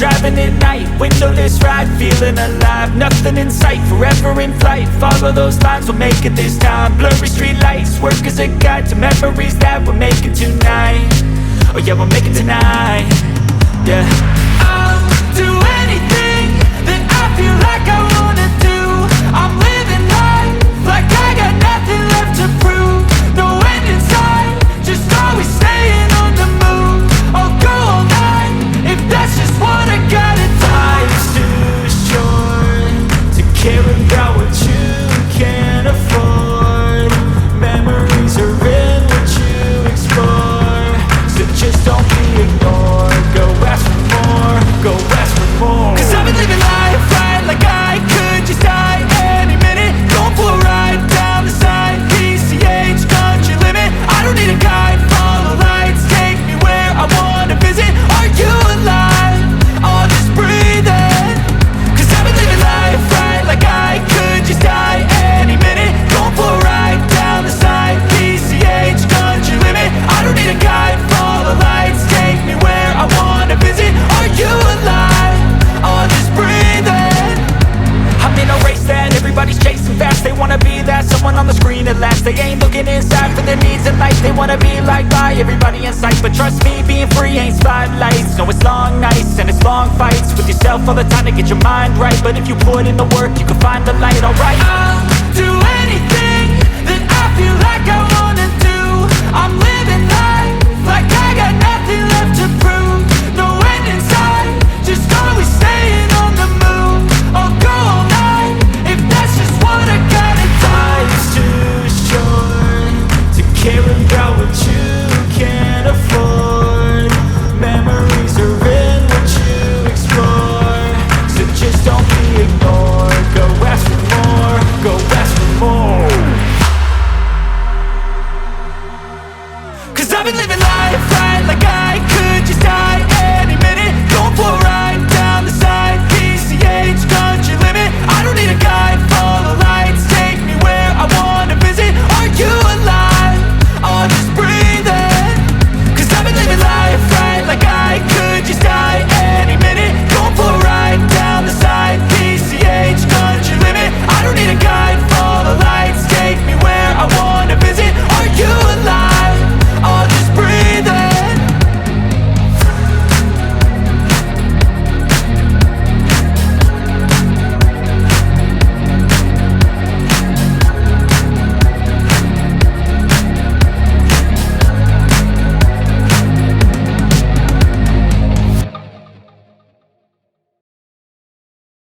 driving at night, windowless ride, feeling alive. Nothing in sight, forever in flight. Follow those lines, we'll make it this time. Blurry street lights, work as a guide to memories that we're making tonight. Oh yeah, we'll make it tonight. Yeah, I'll do anything that I feel like I wanna do. I'm living life like I got nothing left to prove. No end in sight, just always staying on the move. I'll go all night if that's just what I gotta do. Life's too short to care about what you can't afford. Memories are in what you explore, so just don't be ignored. Go ask for more, go ask for more. Cause I've been living life right like I could just die any minute. Going for a ride down the side, PCH, country limit. I don't need a guide, follow lights, take me where I wanna visit. Are you alive? Or just breathing? Cause I've been living life right like I could just die any minute. Going for a ride down the side, PCH, country limit. I don't need a guide, follow lights, take me where I wanna visit. Are you alive? Or just breathing? I'm in a race that everybody's chasing fast. They wanna be that someone on the screen at last. They ain't looking inside for their needs in life. They wanna be liked by everybody in sight. But trust me, being free ain't spotlights. No, it's long nights and it's long fights with yourself all the time to get your mind right. But if you put in the work, you can find the light, alright. I'll do anything that I feel like I wanna do. I'm living life like I got nothing left to prove. No end in sight, just always staying on the move. I'll go all night if that's just what I gotta do. Life's too short to care about what you can't afford. Memories are in what you explore, so just don't be ignored. Go ask for more, go ask for more. Cause I've been living life